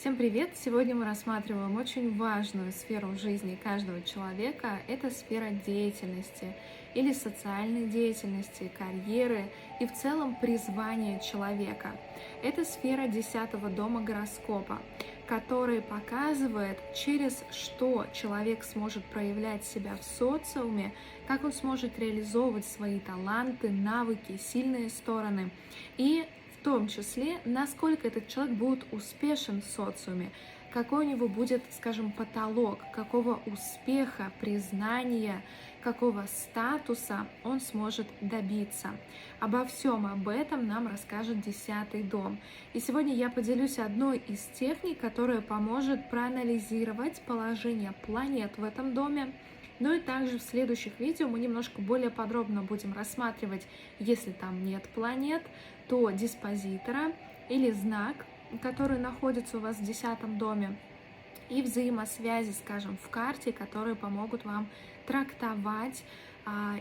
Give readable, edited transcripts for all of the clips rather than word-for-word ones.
Всем привет! Сегодня мы рассматриваем очень важную сферу в жизни каждого человека. Это сфера деятельности или социальной деятельности, карьеры и в целом призвания человека. Это сфера 10-го дома гороскопа, который показывает, через что человек сможет проявлять себя в социуме, как он сможет реализовывать свои таланты, навыки, сильные стороны и в том числе, насколько этот человек будет успешен в социуме, какой у него будет, скажем, потолок, какого успеха, признания, какого статуса он сможет добиться. Обо всем об этом нам расскажет 10-й дом. И сегодня я поделюсь одной из техник, которая поможет проанализировать положение планет в этом доме. Ну и также в следующих видео мы немножко более подробно будем рассматривать, если там нет планет, то диспозитора или знак, который находится у вас в 10-м доме, и взаимосвязи, скажем, в карте, которые помогут вам трактовать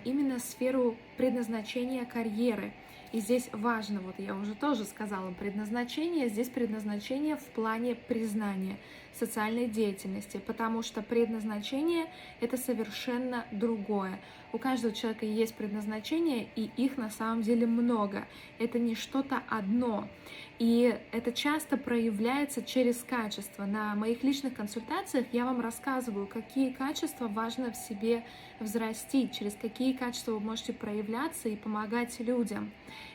именно сферу предназначения карьеры. И здесь важно, вот я уже тоже сказала, предназначение, здесь предназначение в плане признания социальной деятельности, потому что предназначение — это совершенно другое. У каждого человека есть предназначение, и их на самом деле много. Это не что-то одно. И это часто проявляется через качество. На моих личных консультациях я вам рассказываю, какие качества важно в себе взрастить, через какие качества вы можете проявляться и помогать людям.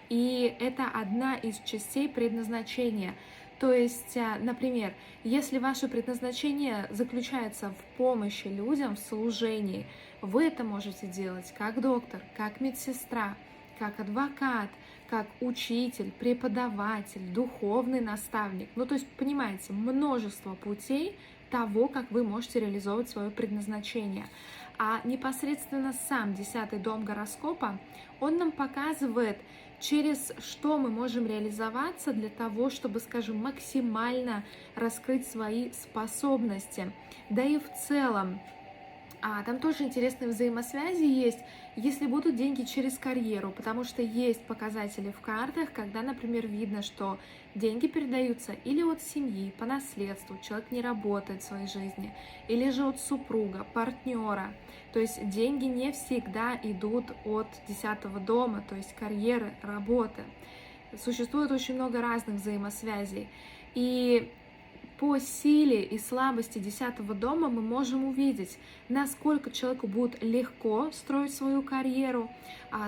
И это одна из частей предназначения. То есть, например, если ваше предназначение заключается в помощи людям, в служении, вы это можете делать как доктор, как медсестра, как адвокат, как учитель, преподаватель, духовный наставник. Ну, то есть, понимаете, множество путей того, как вы можете реализовывать свое предназначение. А непосредственно сам 10-й дом гороскопа, он нам показывает, через что мы можем реализоваться для того, чтобы, скажем, максимально раскрыть свои способности. Да и в целом, там тоже интересные взаимосвязи есть, если будут деньги через карьеру, потому что есть показатели в картах, когда, например, видно, что деньги передаются или от семьи, по наследству, человек не работает в своей жизни, или же от супруга, партнера. То есть деньги не всегда идут от 10-го дома, то есть карьеры, работы. Существует очень много разных взаимосвязей. И по силе и слабости 10-го дома мы можем увидеть, насколько человеку будет легко строить свою карьеру,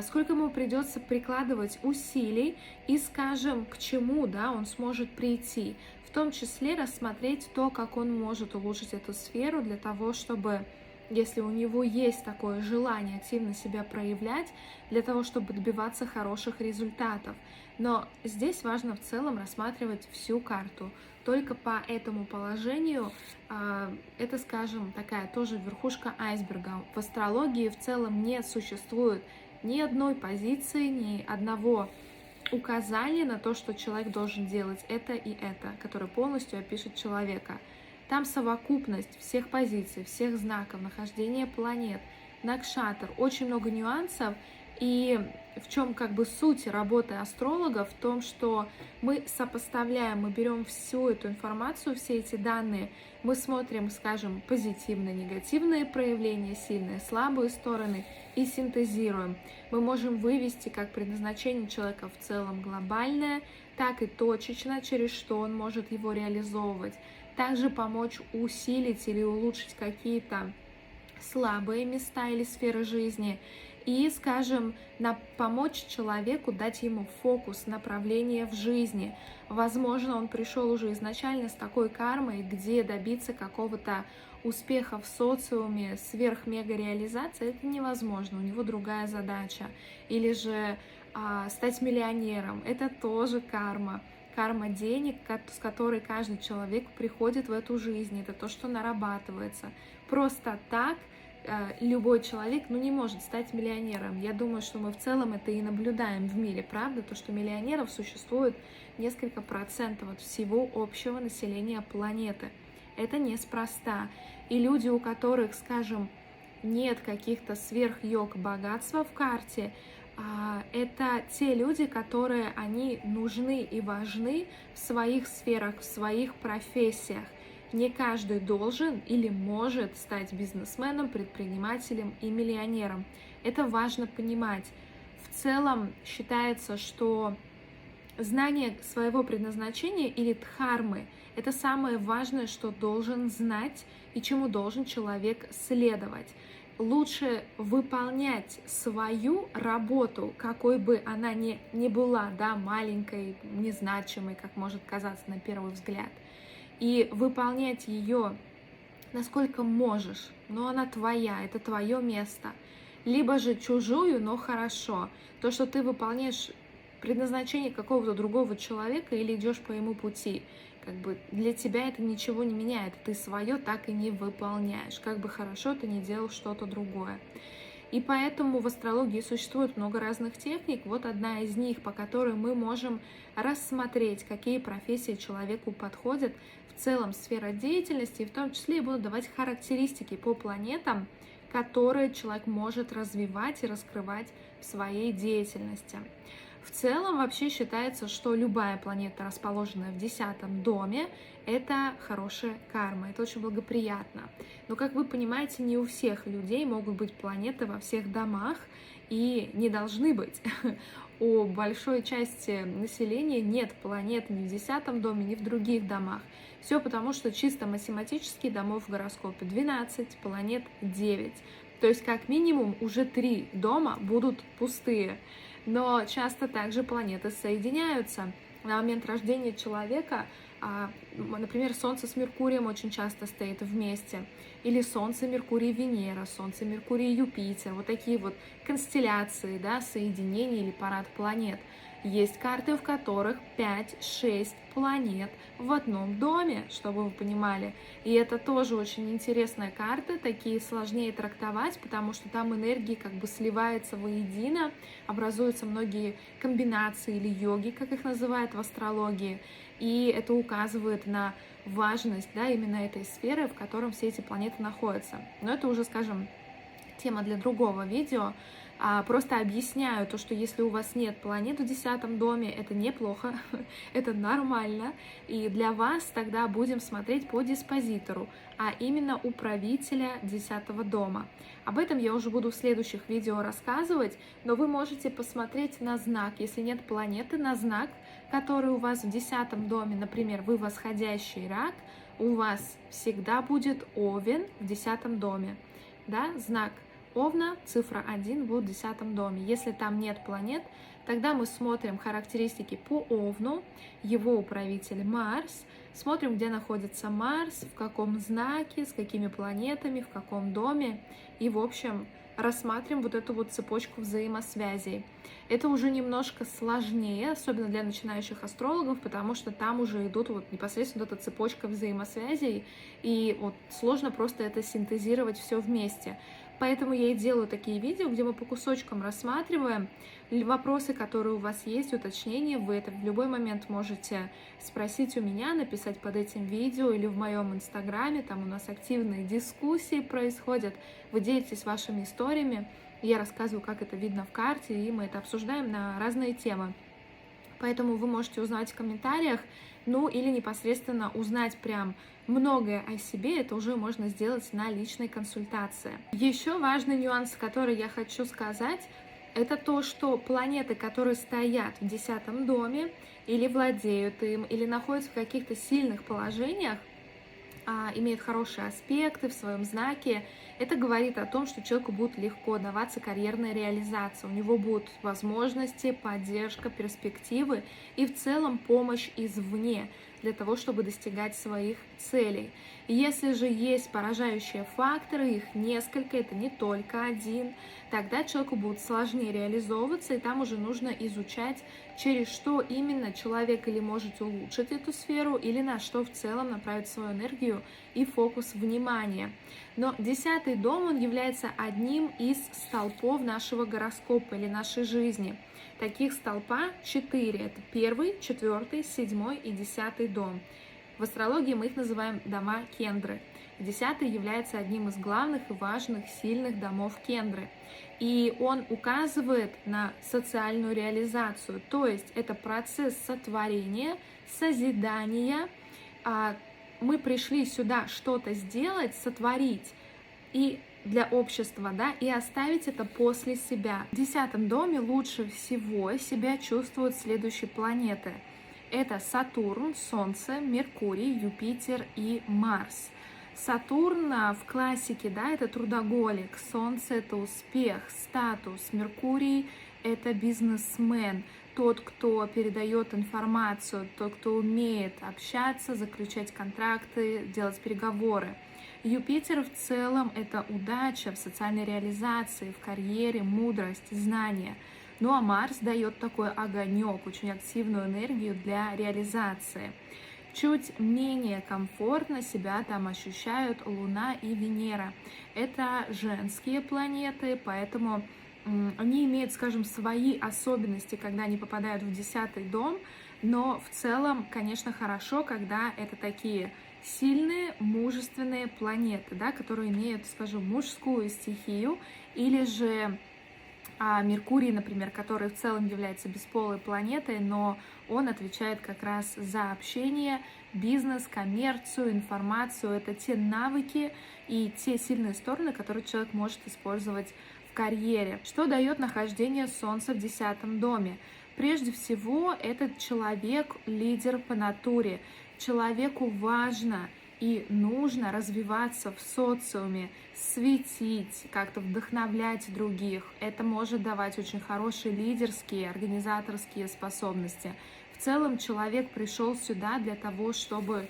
сколько ему придется прикладывать усилий и, скажем, к чему он сможет прийти. В том числе рассмотреть то, как он может улучшить эту сферу для того, чтобы, если у него есть такое желание активно себя проявлять, для того, чтобы добиваться хороших результатов. Но здесь важно в целом рассматривать всю карту. Только по этому положению это, скажем, такая тоже верхушка айсберга. В астрологии в целом не существует ни одной позиции, ни одного указания на то, что человек должен делать это и это, которое полностью опишет человека. Там совокупность всех позиций, всех знаков, нахождения планет, накшатр, очень много нюансов. И в чем суть работы астролога? В том, что мы сопоставляем, мы берем всю эту информацию, все эти данные, мы смотрим, скажем, позитивные, негативные проявления, сильные, слабые стороны и синтезируем. Мы можем вывести как предназначение человека в целом глобальное, так и точечно, через что он может его реализовывать. Также помочь усилить или улучшить какие-то слабые места или сферы жизни и, скажем, помочь человеку, дать ему фокус, направление в жизни. Возможно, он пришел уже изначально с такой кармой, где добиться какого-то успеха в социуме, сверх-мега-реализации, это невозможно, у него другая задача. Или же стать миллионером, это тоже карма. Карма денег, с которой каждый человек приходит в эту жизнь, это то, что нарабатывается. Просто так любой человек не может стать миллионером. Я думаю, что мы в целом это и наблюдаем в мире, правда? То, что миллионеров существует несколько процентов от всего общего населения планеты. Это неспроста. И люди, у которых, скажем, нет каких-то сверхйог богатства в карте, это те люди, которые они нужны и важны в своих сферах, в своих профессиях. Не каждый должен или может стать бизнесменом, предпринимателем и миллионером. Это важно понимать. В целом считается, что знание своего предназначения или дхармы – это самое важное, что должен знать и чему должен человек следовать. Лучше выполнять свою работу, какой бы она ни была, да, маленькой, незначимой, как может казаться на первый взгляд, и выполнять ее насколько можешь, но она твоя, это твое место. Либо же чужую, но хорошо. То, что ты выполняешь предназначение какого-то другого человека или идешь по ему пути, как бы для тебя это ничего не меняет. Ты свое так и не выполняешь, как бы хорошо ты не делал что-то другое. И поэтому в астрологии существует много разных техник. Вот одна из них, по которой мы можем рассмотреть, какие профессии человеку подходят, в целом сфера деятельности, и в том числе я буду давать характеристики по планетам, которые человек может развивать и раскрывать в своей деятельности. В целом вообще считается, что любая планета, расположенная в 10-м доме, это хорошая карма, это очень благоприятно. Но, как вы понимаете, не у всех людей могут быть планеты во всех домах, и не должны быть. У большой части населения нет планет ни в 10-м доме, ни в других домах. Все потому, что чисто математически домов в гороскопе 12, планет 9. То есть как минимум уже 3 дома будут пустые. Но часто также планеты соединяются. На момент рождения человека, например, Солнце с Меркурием очень часто стоит вместе. Или Солнце, Меркурий, Венера, Солнце, Меркурий, Юпитер. Вот такие вот констелляции, да, соединения или парад планет. Есть карты, в которых 5-6 планет в одном доме, чтобы вы понимали. И это тоже очень интересная карта, такие сложнее трактовать, потому что там энергии как бы сливаются воедино, образуются многие комбинации или йоги, как их называют в астрологии. И это указывает на важность, да, именно этой сферы, в котором все эти планеты находятся. Но это уже, скажем, тема для другого видео. Просто объясняю то, что если у вас нет планет в 10-м доме, это неплохо, это нормально. И для вас тогда будем смотреть по диспозитору, а именно управителя 10-го дома. Об этом я уже буду в следующих видео рассказывать, но вы можете посмотреть на знак, если нет планеты, на знак, который у вас в 10-м доме, например, вы восходящий рак, у вас всегда будет Овен в 10-м доме, да, знак Овна, цифра 1 будет в 10-м доме. Если там нет планет, тогда мы смотрим характеристики по Овну, его управитель Марс, смотрим, где находится Марс, в каком знаке, с какими планетами, в каком доме, и, в общем, рассматриваем вот эту вот цепочку взаимосвязей. Это уже немножко сложнее, особенно для начинающих астрологов, потому что там уже идут вот непосредственно вот эта цепочка взаимосвязей, и вот сложно просто это синтезировать все вместе. Поэтому я и делаю такие видео, где мы по кусочкам рассматриваем вопросы, которые у вас есть, уточнения. Вы это в любой момент можете спросить у меня, написать под этим видео или в моем инстаграме. Там у нас активные дискуссии происходят. Вы делитесь вашими историями. Я рассказываю, как это видно в карте, и мы это обсуждаем на разные темы. Поэтому вы можете узнать в комментариях, ну или непосредственно узнать прям многое о себе, это уже можно сделать на личной консультации. Еще важный нюанс, который я хочу сказать, это то, что планеты, которые стоят в 10-м доме, или владеют им, или находятся в каких-то сильных положениях, имеют хорошие аспекты в своем знаке, это говорит о том, что человеку будет легко даваться карьерная реализация, у него будут возможности, поддержка, перспективы и в целом помощь извне для того, чтобы достигать своих целей. И если же есть поражающие факторы, их несколько, это не только один, тогда человеку будет сложнее реализовываться, и там уже нужно изучать, через что именно человек или может улучшить эту сферу, или на что в целом направить свою энергию и фокус внимания. Но 10-й дом, он является одним из столпов нашего гороскопа или нашей жизни. Таких столпа 4. Это 1, 4, 7 и 10 дом. В астрологии мы их называем дома Кендры. 10-й является одним из главных и важных, сильных домов Кендры. И он указывает на социальную реализацию, то есть это процесс сотворения, созидания. Мы пришли сюда что-то сделать, сотворить и для общества, да, и оставить это после себя. В 10-м доме лучше всего себя чувствуют следующие планеты. Это Сатурн, Солнце, Меркурий, Юпитер и Марс. Сатурн в классике, да, это трудоголик, Солнце — это успех, статус, Меркурий — это бизнесмен, тот, кто передает информацию, тот, кто умеет общаться, заключать контракты, делать переговоры. Юпитер в целом — это удача в социальной реализации, в карьере, мудрость, знания. Ну а Марс дает такой огонек, очень активную энергию для реализации. Чуть менее комфортно себя там ощущают Луна и Венера. Это женские планеты, поэтому они имеют, скажем, свои особенности, когда они попадают в 10-й дом, но в целом, конечно, хорошо, когда это такие сильные, мужественные планеты, да, которые имеют, скажем, мужскую стихию, или же Меркурий, например, который в целом является бесполой планетой, но он отвечает как раз за общение, бизнес, коммерцию, информацию. Это те навыки и те сильные стороны, которые человек может использовать в карьере. Что дает нахождение Солнца в 10-м доме? Прежде всего, этот человек лидер по натуре. Человеку важно и нужно развиваться в социуме, светить, как-то вдохновлять других. Это может давать очень хорошие лидерские, организаторские способности. В целом человек пришел сюда для того, чтобы,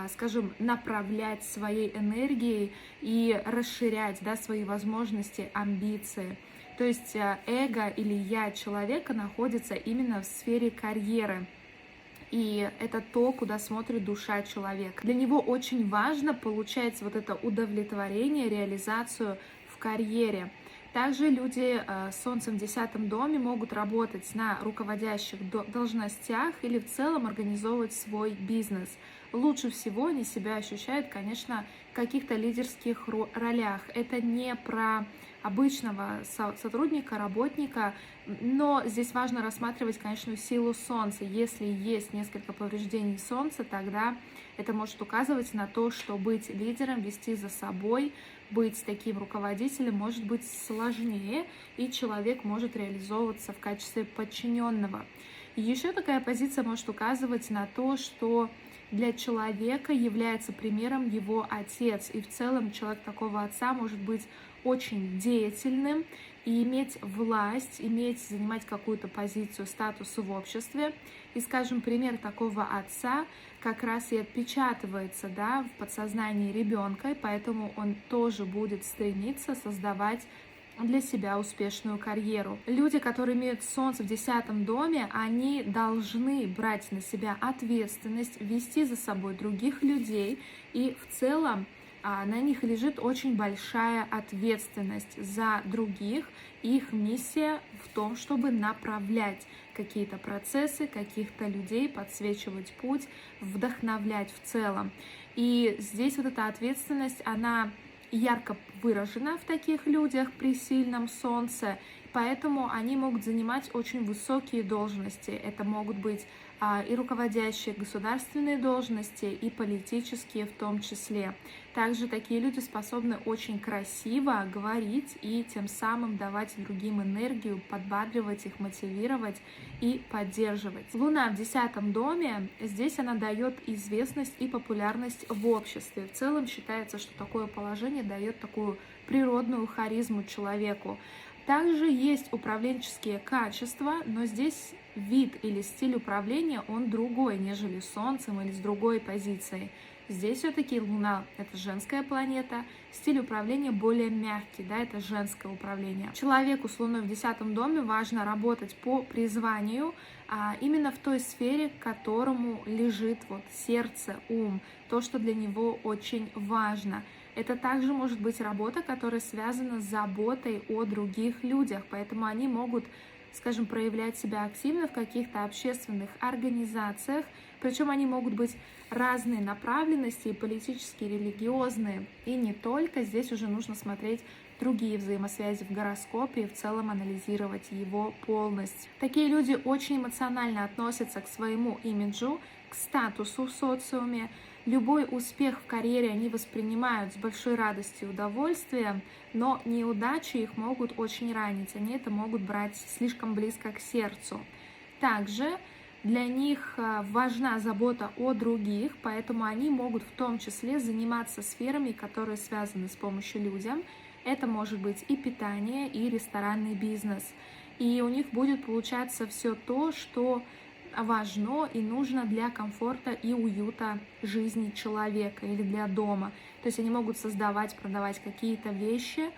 скажем, направлять своей энергией и расширять, да, свои возможности, амбиции. То есть эго или я человека находится именно в сфере карьеры. И это то, куда смотрит душа человека. Для него очень важно получать вот это удовлетворение, реализацию в карьере. Также люди с Солнцем в 10-м доме могут работать на руководящих должностях или в целом организовывать свой бизнес. Лучше всего они себя ощущают, конечно, в каких-то лидерских ролях. Это не про обычного сотрудника, работника, но здесь важно рассматривать, конечно, силу Солнца. Если есть несколько повреждений Солнца, тогда это может указывать на то, что быть лидером, вести за собой, быть таким руководителем может быть сложнее, и человек может реализовываться в качестве подчиненного. Еще такая позиция может указывать на то, что для человека является примером его отец, и в целом человек такого отца может быть очень деятельным и иметь власть, занимать какую-то позицию, статус в обществе. И, скажем, пример такого отца как раз и отпечатывается, да, в подсознании ребенка, и поэтому он тоже будет стремиться создавать для себя успешную карьеру. Люди, которые имеют Солнце в 10-м доме, они должны брать на себя ответственность, вести за собой других людей, и в целом на них лежит очень большая ответственность за других. Их миссия в том, чтобы направлять какие-то процессы, каких-то людей, подсвечивать путь, вдохновлять в целом. И здесь вот эта ответственность, она ярко выражена в таких людях при сильном Солнце, поэтому они могут занимать очень высокие должности. Это могут быть и руководящие государственные должности, и политические в том числе. Также такие люди способны очень красиво говорить и тем самым давать другим энергию, подбадривать их, мотивировать и поддерживать. Луна в 10-м доме, здесь она дает известность и популярность в обществе. В целом считается, что такое положение дает такую природную харизму человеку. Также есть управленческие качества, но здесь вид или стиль управления, он другой, нежели с Солнцем или с другой позицией. Здесь все-таки Луна — это женская планета, стиль управления более мягкий, да, это женское управление. Человеку с Луной в 10-м доме важно работать по призванию, именно в той сфере, к которому лежит вот сердце, ум, то, что для него очень важно. Это также может быть работа, которая связана с заботой о других людях, поэтому они могут скажем, проявлять себя активно в каких-то общественных организациях, причем они могут быть разной направленности, и политические, и религиозные, и не только. Здесь уже нужно смотреть другие взаимосвязи в гороскопе и в целом анализировать его полностью. Такие люди очень эмоционально относятся к своему имиджу, к статусу в социуме. Любой успех в карьере они воспринимают с большой радостью и удовольствием, но неудачи их могут очень ранить, они это могут брать слишком близко к сердцу. Также для них важна забота о других, поэтому они могут в том числе заниматься сферами, которые связаны с помощью людям. Это может быть и питание, и ресторанный бизнес. И у них будет получаться все то, что важно и нужно для комфорта и уюта жизни человека или для дома. То есть они могут создавать, продавать какие-то вещи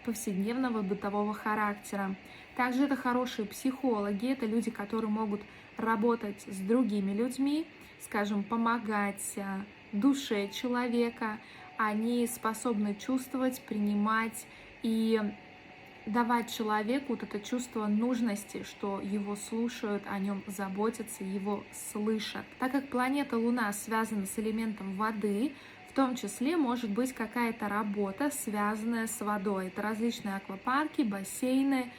повседневного бытового характера. Также это хорошие психологи, это люди, которые могут работать с другими людьми, скажем, помогать душе человека. Они способны чувствовать, принимать и давать человеку вот это чувство нужности, что его слушают, о нем заботятся, его слышат. Так как планета Луна связана с элементом воды, в том числе может быть какая-то работа, связанная с водой. Это различные аквапарки, бассейны,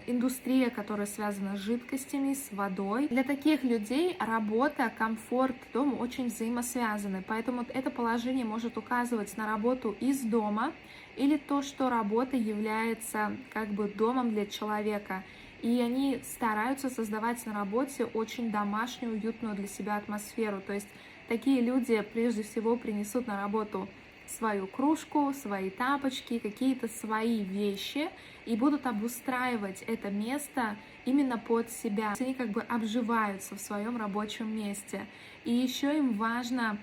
индустрия, которая связана с жидкостями, с водой. Для таких людей работа, комфорт дома очень взаимосвязаны, поэтому это положение может указывать на работу из дома или то, что работа является как бы домом для человека. И они стараются создавать на работе очень домашнюю, уютную для себя атмосферу. То есть такие люди прежде всего принесут на работу свою кружку, свои тапочки, какие-то свои вещи и будут обустраивать это место именно под себя. Они как бы обживаются в своем рабочем месте. И еще им важно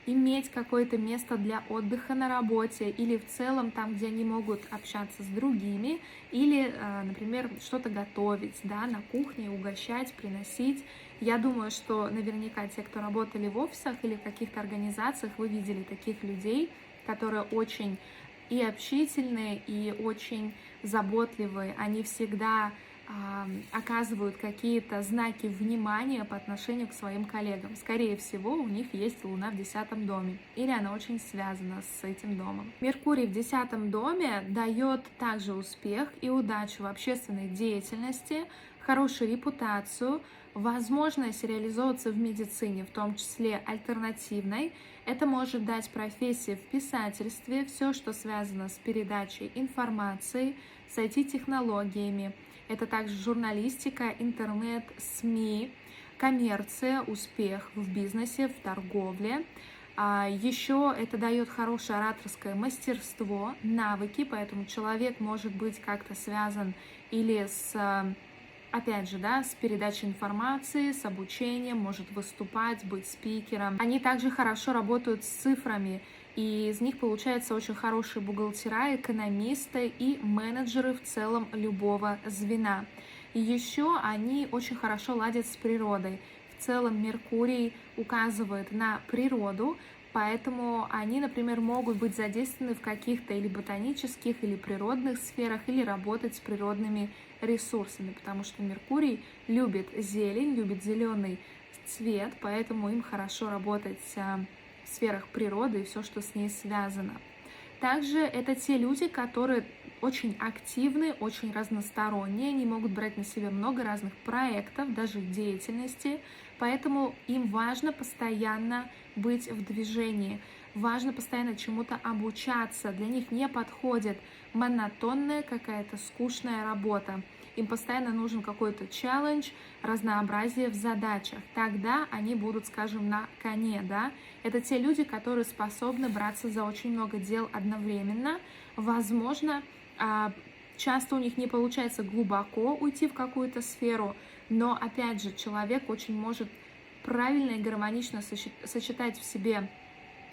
иметь какое-то место для отдыха на работе или в целом там, где они могут общаться с другими или, например, что-то готовить, да, на кухне, угощать, приносить. Я думаю, что наверняка те, кто работали в офисах или в каких-то организациях, вы видели таких людей, которые очень и общительные, и очень заботливые. Они всегда оказывают какие-то знаки внимания по отношению к своим коллегам. Скорее всего, у них есть Луна в 10 доме, или она очень связана с этим домом. Меркурий в 10 доме дает также успех и удачу в общественной деятельности, хорошую репутацию, возможность реализовываться в медицине, в том числе альтернативной. Это может дать профессии в писательстве, все, что связано с передачей информации, с IT-технологиями. Это также журналистика, интернет, СМИ, коммерция, успех в бизнесе, в торговле. Еще это дает хорошее ораторское мастерство, навыки, поэтому человек может быть как-то связан или с, опять же, да, с передачей информации, с обучением, может выступать, быть спикером. Они также хорошо работают с цифрами, и из них получаются очень хорошие бухгалтера, экономисты и менеджеры в целом любого звена. И еще они очень хорошо ладят с природой. В целом Меркурий указывает на природу, поэтому они, например, могут быть задействованы в каких-то или ботанических, или природных сферах, или работать с природными ресурсами, потому что Меркурий любит зелень, любит зеленый цвет, поэтому им хорошо работать в сферах природы и все, что с ней связано. Также это те люди, которые очень активны, очень разносторонние, они могут брать на себя много разных проектов, даже в деятельности, поэтому им важно постоянно быть в движении, важно постоянно чему-то обучаться, для них не подходит монотонная какая-то скучная работа. Им постоянно нужен какой-то челлендж, разнообразие в задачах. Тогда они будут, скажем, на коне, да. Это те люди, которые способны браться за очень много дел одновременно. Возможно, часто у них не получается глубоко уйти в какую-то сферу, но, опять же, человек очень может правильно и гармонично сочетать в себе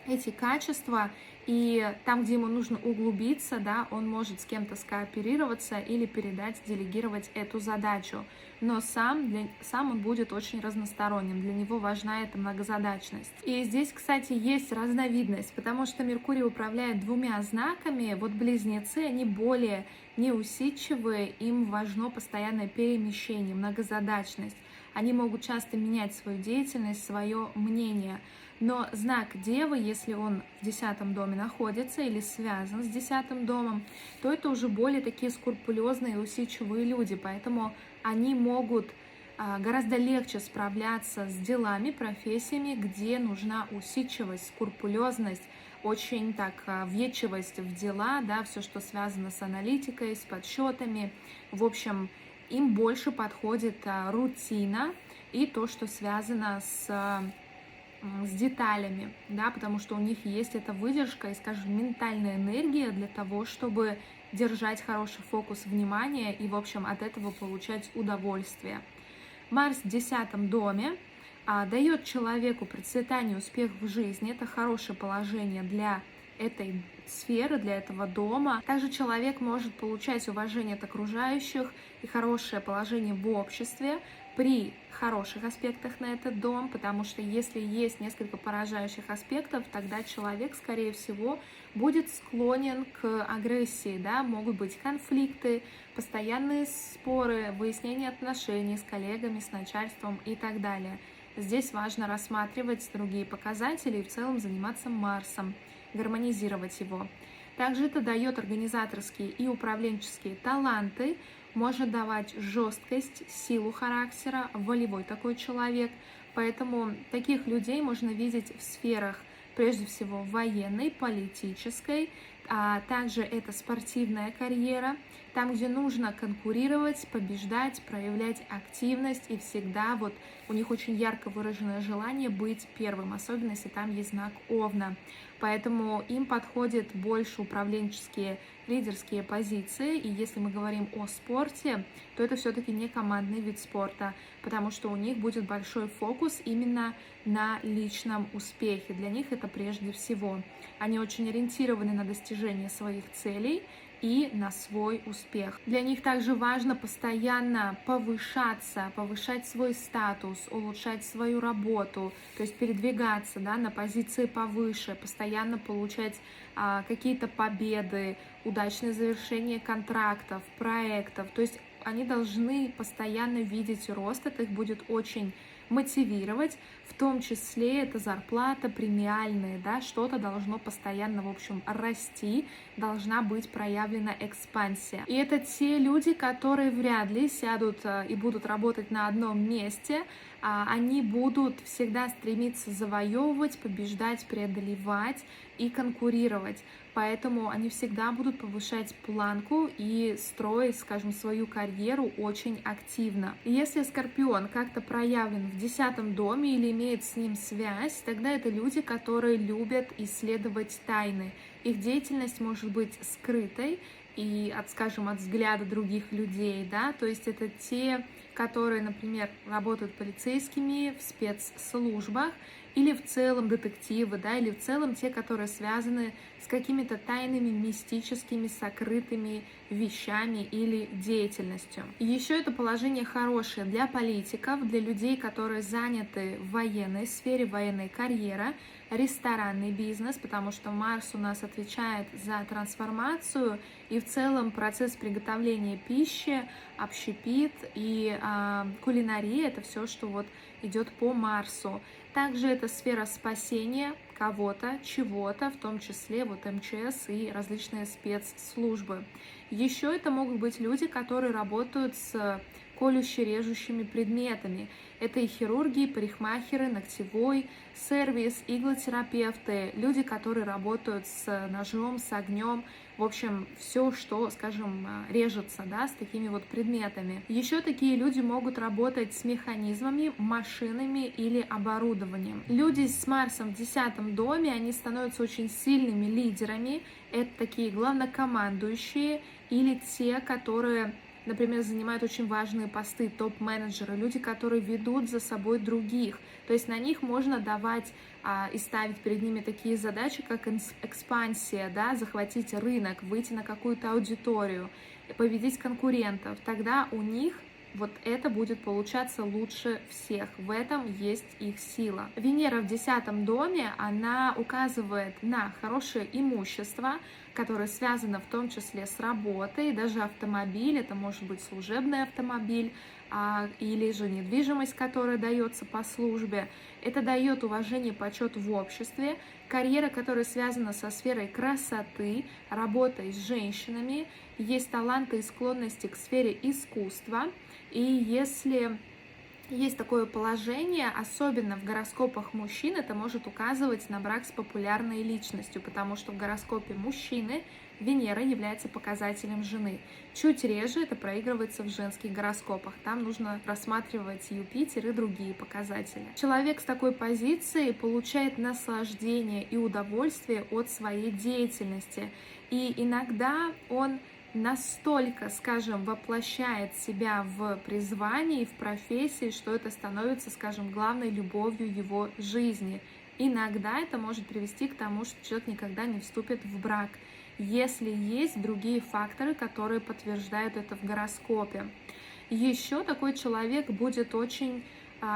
эти качества, и там, где ему нужно углубиться, да, он может с кем-то скооперироваться или передать, делегировать эту задачу. Но сам он будет очень разносторонним, для него важна эта многозадачность. И здесь, кстати, есть разновидность, потому что Меркурий управляет двумя знаками. Вот близнецы, они более неусидчивые, им важно постоянное перемещение, многозадачность. Они могут часто менять свою деятельность, свое мнение. Но знак Девы, если он в 10-м доме находится или связан с 10-м домом, то это уже более такие скрупулезные и усидчивые люди, поэтому они могут гораздо легче справляться с делами, профессиями, где нужна усидчивость, скрупулезность, очень так въедчивость в дела, да, все, что связано с аналитикой, с подсчетами. В общем, им больше подходит рутина и то, что связано с деталями, да, потому что у них есть эта выдержка и, скажем, ментальная энергия для того, чтобы держать хороший фокус внимания и, в общем, от этого получать удовольствие. Марс в 10-м доме дает человеку процветание, успех в жизни. Это хорошее положение для этой сферы, для этого дома. Также человек может получать уважение от окружающих и хорошее положение в обществе при хороших аспектах на этот дом, потому что если есть несколько поражающих аспектов, тогда человек, скорее всего, будет склонен к агрессии, да, могут быть конфликты, постоянные споры, выяснение отношений с коллегами, с начальством и так далее. Здесь важно рассматривать другие показатели и в целом заниматься Марсом, гармонизировать его. Также это дает организаторские и управленческие таланты, может давать жесткость, силу характера, волевой такой человек. Поэтому таких людей можно видеть в сферах, прежде всего, военной, политической, а также это спортивная карьера, там, где нужно конкурировать, побеждать, проявлять активность, и всегда вот у них очень ярко выраженное желание быть первым, особенно если там есть знак Овна. Поэтому им подходят больше управленческие, лидерские позиции, и если мы говорим о спорте, то это все-таки не командный вид спорта, потому что у них будет большой фокус именно на личном успехе. Для них это прежде всего. Они очень ориентированы на достижение своих целей и на свой успех. Для них также важно постоянно повышаться, повышать свой статус, улучшать свою работу, то есть передвигаться, да, на позиции повыше, постоянно получать какие-то победы, удачное завершение контрактов, проектов. То есть они должны постоянно видеть рост, это их будет очень мотивировать, в том числе это зарплата, премиальные, да, что-то должно постоянно, в общем, расти, должна быть проявлена экспансия. И это те люди, которые вряд ли сядут и будут работать на одном месте, они будут всегда стремиться завоевывать, побеждать, преодолевать и конкурировать. Поэтому они всегда будут повышать планку и строить, скажем, свою карьеру очень активно. И если Скорпион как-то проявлен в 10-м доме или имеет с ним связь, тогда это люди, которые любят исследовать тайны. Их деятельность может быть скрытой и, скажем, от взгляда других людей, да, то есть это те, которые, например, работают полицейскими в спецслужбах, или в целом детективы, да, или в целом те, которые связаны с какими-то тайными, мистическими, сокрытыми вещами или деятельностью. Еще это положение хорошее для политиков, для людей, которые заняты в военной сфере, военной карьере, ресторанный бизнес, потому что Марс у нас отвечает за трансформацию и в целом процесс приготовления пищи, общепит и кулинария, это все, что вот идет по Марсу. Также это сфера спасения кого-то, чего-то, в том числе вот МЧС и различные спецслужбы. Еще это могут быть люди, которые работают с колюще-режущими предметами. Это и хирурги, и парикмахеры, ногтевой сервис, иглотерапевты, люди, которые работают с ножом, с огнем, в общем, все, что, скажем, режется, да, с такими вот предметами. Еще такие люди могут работать с механизмами, машинами или оборудованием. Люди с Марсом в 10-м доме, они становятся очень сильными лидерами. Это такие главнокомандующие или те, которые например, занимают очень важные посты, топ-менеджеры, люди, которые ведут за собой других. То есть на них можно давать и ставить перед ними такие задачи, как экспансия, да, захватить рынок, выйти на какую-то аудиторию, победить конкурентов. Тогда у них вот это будет получаться лучше всех. В этом есть их сила. Венера в 10 доме, она указывает на хорошее имущество, которое связано в том числе с работой, даже автомобиль, это может быть служебный автомобиль, или же недвижимость, которая дается по службе. Это дает уважение, почет в обществе, карьера, которая связана со сферой красоты, работой с женщинами, есть таланты и склонности к сфере искусства. И если есть такое положение, особенно в гороскопах мужчин, это может указывать на брак с популярной личностью, потому что в гороскопе мужчины Венера является показателем жены. Чуть реже это проигрывается в женских гороскопах. Там нужно рассматривать Юпитер и другие показатели. Человек с такой позицией получает наслаждение и удовольствие от своей деятельности. И иногда он настолько, скажем, воплощает себя в призвании, в профессии, что это становится, скажем, главной любовью его жизни. Иногда это может привести к тому, что человек никогда не вступит в брак, если есть другие факторы, которые подтверждают это в гороскопе. Еще такой человек будет очень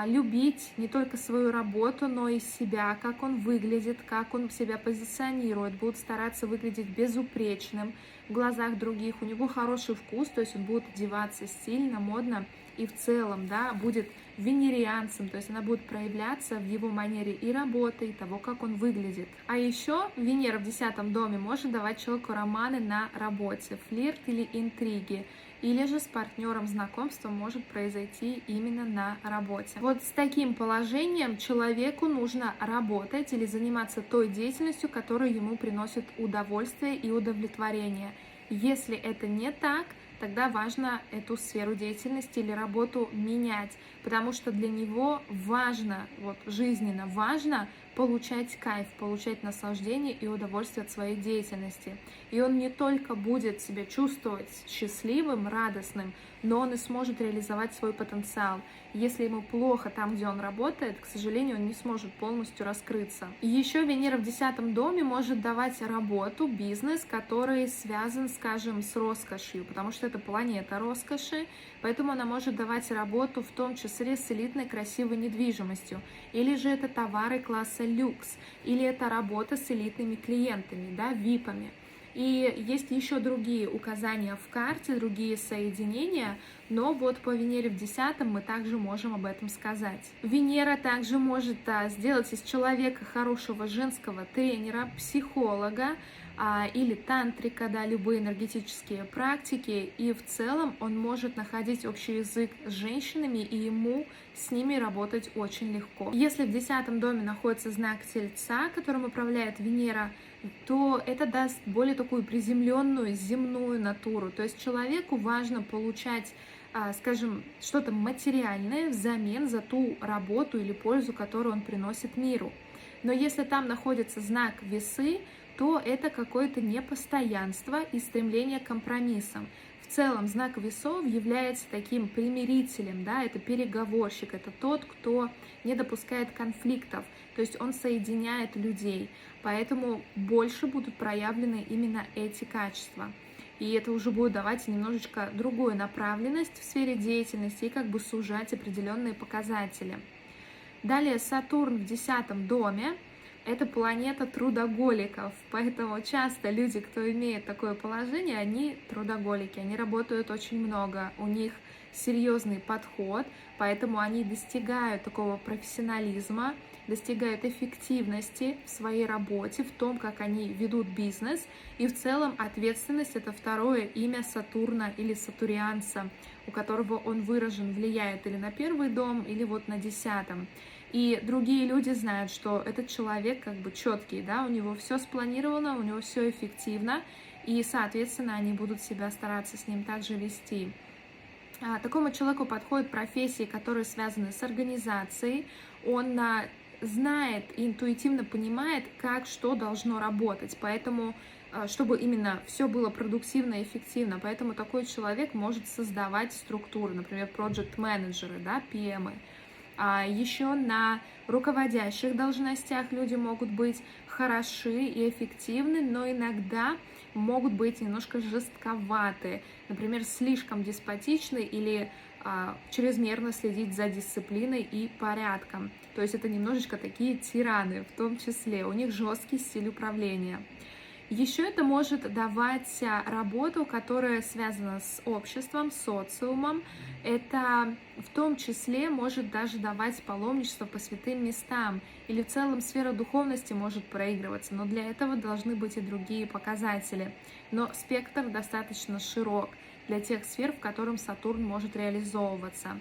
любить не только свою работу, но и себя, как он выглядит, как он себя позиционирует, будет стараться выглядеть безупречным в глазах других, у него хороший вкус, то есть он будет одеваться стильно, модно и в целом, да, будет венерианцем, то есть она будет проявляться в его манере и работы, и того, как он выглядит. А еще Венера в 10 доме может давать человеку романы на работе, флирт или интриги, или же с партнером знакомство может произойти именно на работе. Вот с таким положением человеку нужно работать или заниматься той деятельностью, которая ему приносит удовольствие и удовлетворение. Если это не так, тогда важно эту сферу деятельности или работу менять, потому что для него важно, вот жизненно важно получать кайф, получать наслаждение и удовольствие от своей деятельности. И он не только будет себя чувствовать счастливым, радостным, но он и сможет реализовать свой потенциал. Если ему плохо там, где он работает, к сожалению, он не сможет полностью раскрыться. И еще Венера в 10 доме может давать работу, бизнес, который связан, скажем, с роскошью, потому что это планета роскоши, поэтому она может давать работу в том числе с элитной красивой недвижимостью, или же это товары класса люкс, или это работа с элитными клиентами, да, випами. И есть еще другие указания в карте, другие соединения, но вот по Венере в 10 мы также можем об этом сказать. Венера также может сделать из человека хорошего женского тренера, психолога или тантрика, да, любые энергетические практики, и в целом он может находить общий язык с женщинами, и ему с ними работать очень легко. Если в 10 доме находится знак Тельца, которым управляет Венера, то это даст более такую приземленную земную натуру. То есть человеку важно получать, скажем, что-то материальное взамен за ту работу или пользу, которую он приносит миру. Но если там находится знак Весы, то это какое-то непостоянство и стремление к компромиссам. В целом знак Весов является таким примирителем, да, это переговорщик, это тот, кто не допускает конфликтов, то есть он соединяет людей, поэтому больше будут проявлены именно эти качества. И это уже будет давать немножечко другую направленность в сфере деятельности и как бы сужать определенные показатели. Далее Сатурн в 10 доме. Это планета трудоголиков, поэтому часто люди, кто имеет такое положение, они трудоголики, они работают очень много, у них серьезный подход, поэтому они достигают такого профессионализма, достигают эффективности в своей работе, в том, как они ведут бизнес, и в целом ответственность — это второе имя Сатурна или сатурианца, у которого он выражен, влияет или на 1 дом, или вот на 10. И другие люди знают, что этот человек как бы четкий, да, у него все спланировано, у него все эффективно, и, соответственно, они будут себя стараться с ним также вести. Такому человеку подходят профессии, которые связаны с организацией, он знает и интуитивно понимает, как что должно работать. Поэтому, чтобы именно все было продуктивно и эффективно, поэтому такой человек может создавать структуры, например, проект-менеджеры, да, PM-ы. А еще на руководящих должностях люди могут быть хороши и эффективны, но иногда могут быть немножко жестковаты, например, слишком деспотичны или чрезмерно следить за дисциплиной и порядком. То есть это немножечко такие тираны, в том числе. У них жесткий стиль управления. Еще это может давать работу, которая связана с обществом, социумом. Это в том числе может даже давать паломничество по святым местам. Или в целом сфера духовности может проигрываться, но для этого должны быть и другие показатели. Но спектр достаточно широк для тех сфер, в которых Сатурн может реализовываться.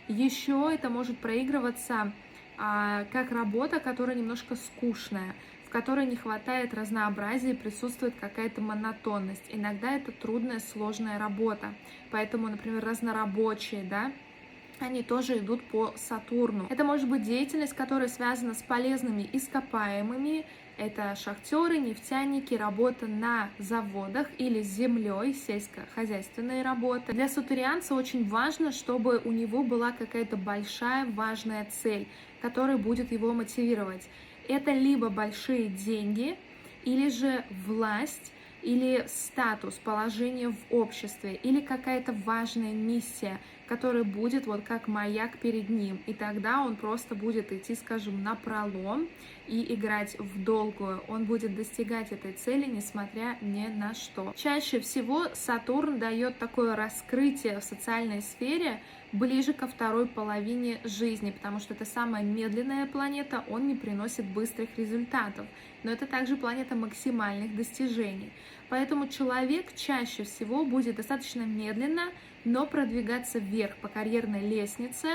Еще это может проигрываться как работа, которая немножко скучная, в которой не хватает разнообразия, присутствует какая-то монотонность. Иногда это трудная, сложная работа. Поэтому, например, разнорабочие, да, они тоже идут по Сатурну. Это может быть деятельность, которая связана с полезными ископаемыми. Это шахтеры, нефтяники, работа на заводах или с землей, сельскохозяйственные работы. Для сатурнианца очень важно, чтобы у него была какая-то большая, важная цель, которая будет его мотивировать. Это либо большие деньги, или же власть, или статус, положение в обществе, или какая-то важная миссия, которая будет вот как маяк перед ним. И тогда он просто будет идти, скажем, напролом и играть в долгую. Он будет достигать этой цели, несмотря ни на что. Чаще всего Сатурн дает такое раскрытие в социальной сфере ближе ко второй половине жизни, потому что это самая медленная планета, он не приносит быстрых результатов, но это также планета максимальных достижений. Поэтому человек чаще всего будет достаточно медленно, но продвигаться вверх по карьерной лестнице,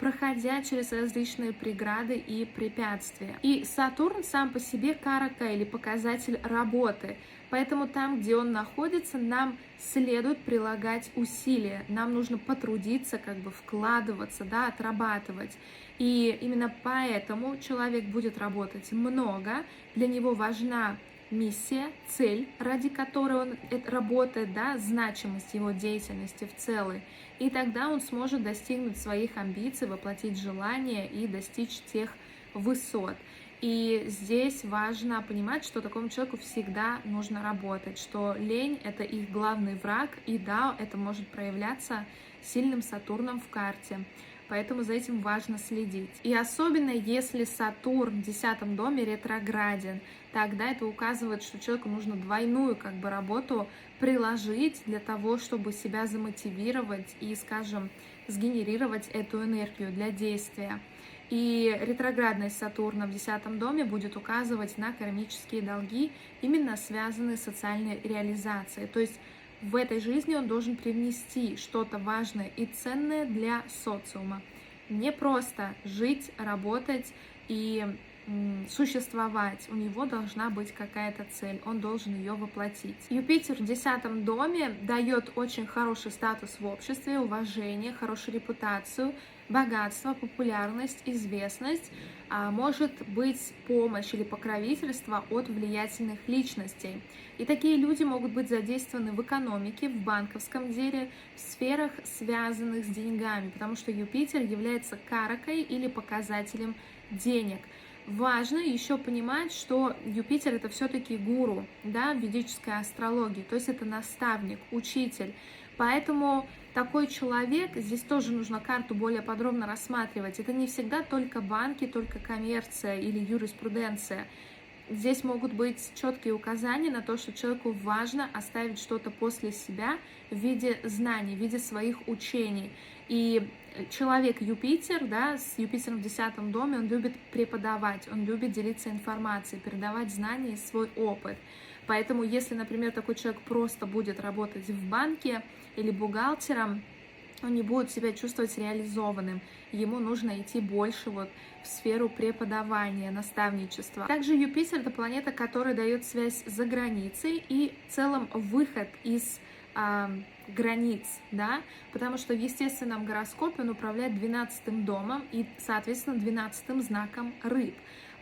проходя через различные преграды и препятствия. И Сатурн сам по себе карака или показатель работы. Поэтому там, где он находится, нам следует прилагать усилия. Нам нужно потрудиться, как бы вкладываться, да, отрабатывать. И именно поэтому человек будет работать много. Для него важна миссия, цель, ради которой он работает, да, значимость его деятельности в целом. И тогда он сможет достигнуть своих амбиций, воплотить желания и достичь тех высот. И здесь важно понимать, что такому человеку всегда нужно работать, что лень — это их главный враг, и да, это может проявляться сильным Сатурном в карте. Поэтому за этим важно следить. И особенно если Сатурн в 10 доме ретрограден, тогда это указывает, что человеку нужно двойную как бы работу приложить для того, чтобы себя замотивировать и, скажем, сгенерировать эту энергию для действия. И ретроградность Сатурна в 10 доме будет указывать на кармические долги, именно связанные с социальной реализацией. То есть в этой жизни он должен привнести что-то важное и ценное для социума. Не просто жить, работать и существовать. У него должна быть какая-то цель, он должен ее воплотить. Юпитер в 10 доме дает очень хороший статус в обществе, уважение, хорошую репутацию, богатство, популярность, известность, может быть помощь или покровительство от влиятельных личностей. И такие люди могут быть задействованы в экономике, в банковском деле, в сферах, связанных с деньгами, потому что Юпитер является каракой или показателем денег. Важно еще понимать, что Юпитер — это все-таки гуру, да, в ведической астрологии, то есть это наставник, учитель. Поэтому такой человек, здесь тоже нужно карту более подробно рассматривать. Это не всегда только банки, только коммерция или юриспруденция. Здесь могут быть четкие указания на то, что человеку важно оставить что-то после себя в виде знаний, в виде своих учений. И человек Юпитер, да, с Юпитером в 10 доме, он любит преподавать, он любит делиться информацией, передавать знания и свой опыт. Поэтому, если, например, такой человек просто будет работать в банке или бухгалтером, он не будет себя чувствовать реализованным. Ему нужно идти больше вот в сферу преподавания, наставничества. Также Юпитер — это планета, которая дает связь за границей и в целом выход из границ, да, потому что в естественном гороскопе он управляет 12-м домом и, соответственно, 12-м знаком рыб.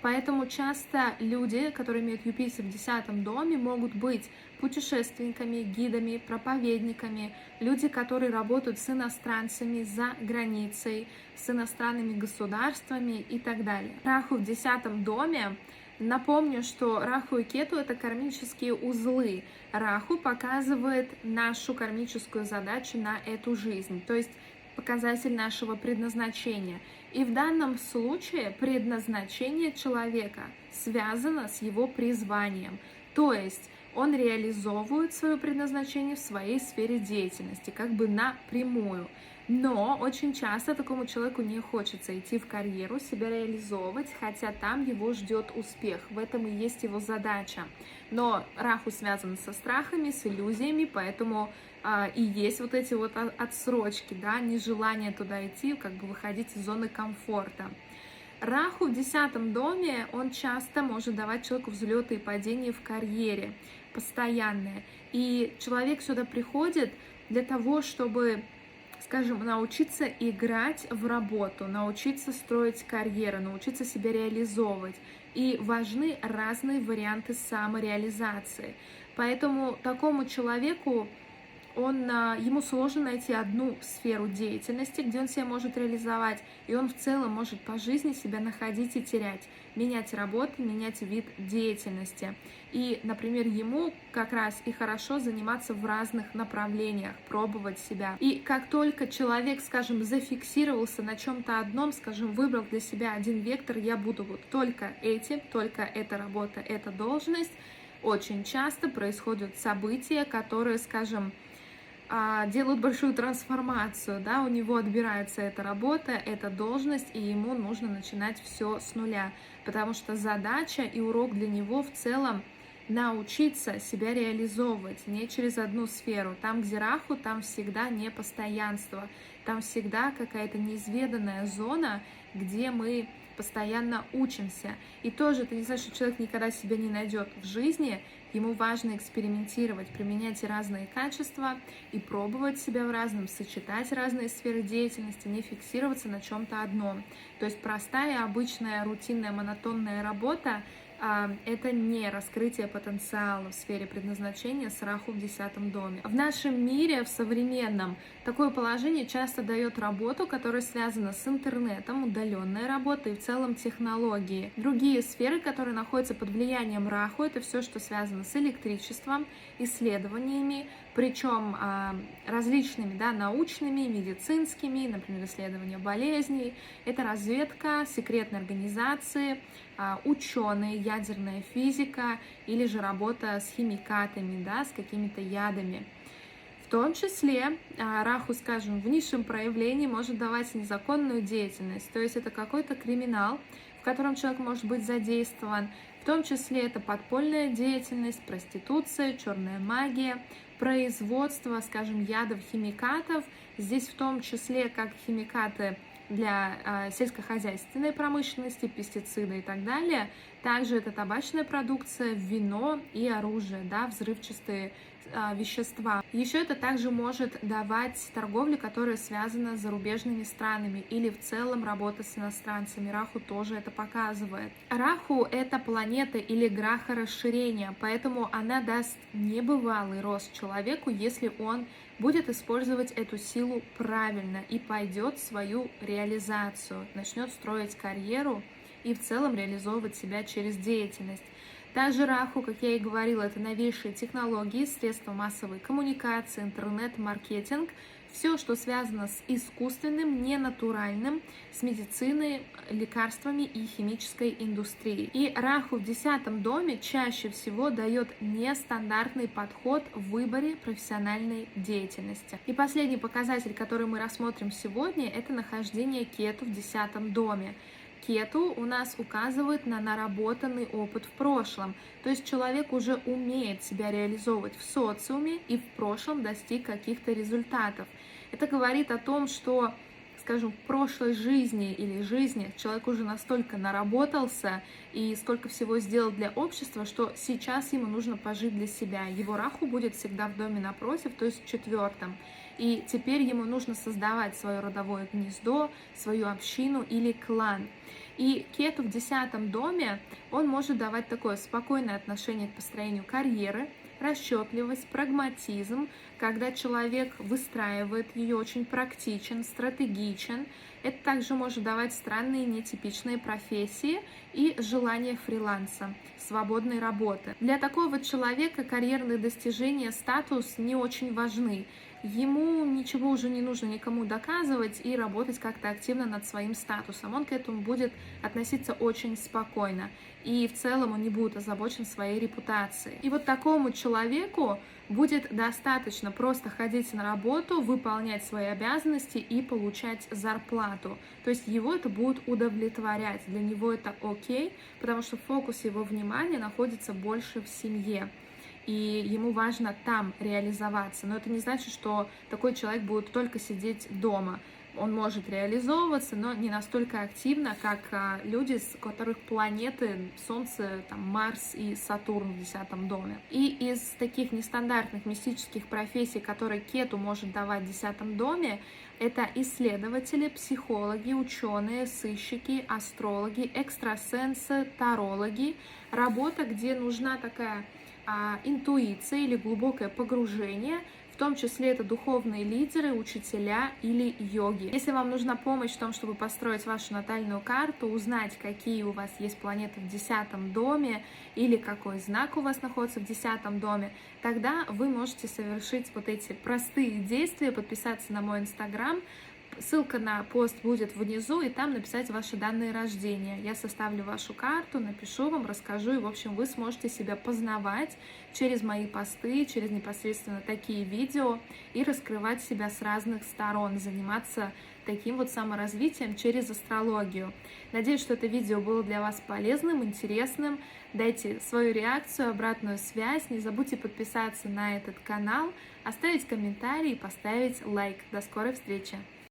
Поэтому часто люди, которые имеют Юпитер в 10-м доме, могут быть путешественниками, гидами, проповедниками, люди, которые работают с иностранцами за границей, с иностранными государствами и так далее. Раху в 10-м доме. Напомню, что Раху и Кету — это кармические узлы. Раху показывает нашу кармическую задачу на эту жизнь, то есть показатель нашего предназначения. И в данном случае предназначение человека связано с его призванием, то есть он реализовывает свое предназначение в своей сфере деятельности, как бы напрямую. Но очень часто такому человеку не хочется идти в карьеру, себя реализовывать, хотя там его ждет успех. В этом и есть его задача. Но Раху связан со страхами, с иллюзиями, поэтому и есть вот эти вот отсрочки, да, нежелание туда идти, как бы выходить из зоны комфорта. Раху в 10-м доме, он часто может давать человеку взлеты и падения в карьере, постоянные. И человек сюда приходит для того, чтобы, скажем, научиться играть в работу, научиться строить карьеру, научиться себя реализовывать. И важны разные варианты самореализации. Поэтому такому человеку ему сложно найти одну сферу деятельности, где он себя может реализовать, и он в целом может по жизни себя находить и терять, менять работу, менять вид деятельности. И, например, ему как раз и хорошо заниматься в разных направлениях, пробовать себя. И как только человек, скажем, зафиксировался на чем-то одном, скажем, выбрал для себя один вектор, я буду вот только этим, только эта работа, эта должность, очень часто происходят события, которые, скажем, делают большую трансформацию, да, у него отбирается эта работа, эта должность, и ему нужно начинать все с нуля, потому что задача и урок для него в целом научиться себя реализовывать не через одну сферу. Там, где Раху, там всегда непостоянство, там всегда какая-то неизведанная зона, где мы постоянно учимся. И тоже это не значит, что человек никогда себя не найдет в жизни. Ему важно экспериментировать, применять разные качества и пробовать себя в разном, сочетать разные сферы деятельности, не фиксироваться на чем-то одном. То есть простая, обычная, рутинная, монотонная работа это не раскрытие потенциала в сфере предназначения с Раху в 10-м доме. В нашем мире, в современном, такое положение часто дает работу, которая связана с интернетом, удаленная работа и в целом технологии. Другие сферы, которые находятся под влиянием Раху, это все, что связано с электричеством, исследованиями, причем различными, да, научными, медицинскими, например, исследования болезней, это разведка, секретные организации, ученые, ядерная физика или же работа с химикатами, да, с какими-то ядами. В том числе Раху, скажем, в низшем проявлении может давать незаконную деятельность, то есть это какой-то криминал, в котором человек может быть задействован, в том числе это подпольная деятельность, проституция, черная магия, производство, скажем, ядов, химикатов, здесь в том числе как химикаты для сельскохозяйственной промышленности, пестициды и так далее. Также это табачная продукция, вино и оружие, да, взрывчатые вещества. Еще это также может давать торговлю, которая связана с зарубежными странами или в целом работа с иностранцами. Раху тоже это показывает. Раху — это планета или граха расширения, поэтому она даст небывалый рост человеку, если он будет использовать эту силу правильно и пойдет в свою реализацию, начнет строить карьеру и в целом реализовывать себя через деятельность. Также Раху, как я и говорила, это новейшие технологии, средства массовой коммуникации, интернет, маркетинг, все, что связано с искусственным, ненатуральным, с медициной, лекарствами и химической индустрией. И Раху в 10-м доме чаще всего дает нестандартный подход в выборе профессиональной деятельности. И последний показатель, который мы рассмотрим сегодня, это нахождение Кету в 10-м доме. Кету у нас указывает на наработанный опыт в прошлом, то есть человек уже умеет себя реализовывать в социуме и в прошлом достиг каких-то результатов. Это говорит о том, что скажем, в прошлой жизни или жизни человек уже настолько наработался и столько всего сделал для общества, что сейчас ему нужно пожить для себя. Его Раху будет всегда в доме напротив, то есть в 4-м. И теперь ему нужно создавать свое родовое гнездо, свою общину или клан. И Кету в 10-м доме, он может давать такое спокойное отношение к построению карьеры, расчетливость, прагматизм, когда человек выстраивает ее, очень практичен, стратегичен. Это также может давать странные нетипичные профессии и желание фриланса, свободной работы. Для такого человека карьерные достижения, статус не очень важны. Ему ничего уже не нужно никому доказывать и работать как-то активно над своим статусом. Он к этому будет относиться очень спокойно. И в целом он не будет озабочен своей репутацией. И вот такому человеку будет достаточно просто ходить на работу, выполнять свои обязанности и получать зарплату. То есть его это будет удовлетворять, для него это окей, потому что фокус его внимания находится больше в семье. И ему важно там реализоваться. Но это не значит, что такой человек будет только сидеть дома. Он может реализовываться, но не настолько активно, как люди, с которых планеты Солнце, там, Марс и Сатурн в 10-м доме. И из таких нестандартных мистических профессий, которые Кету может давать в 10-м доме, это исследователи, психологи, ученые, сыщики, астрологи, экстрасенсы, тарологи. Работа, где нужна такая интуиция или глубокое погружение, в том числе это духовные лидеры, учителя или йоги. Если вам нужна помощь в том, чтобы построить вашу натальную карту, узнать, какие у вас есть планеты в 10-м доме или какой знак у вас находится в 10-м доме, тогда вы можете совершить вот эти простые действия, подписаться на мой инстаграм. Ссылка на пост будет внизу, и там написать ваши данные рождения. Я составлю вашу карту, напишу вам, расскажу, и, в общем, вы сможете себя познавать через мои посты, через непосредственно такие видео и раскрывать себя с разных сторон, заниматься таким вот саморазвитием через астрологию. Надеюсь, что это видео было для вас полезным, интересным. Дайте свою реакцию, обратную связь. Не забудьте подписаться на этот канал, оставить комментарий и поставить лайк. До скорой встречи!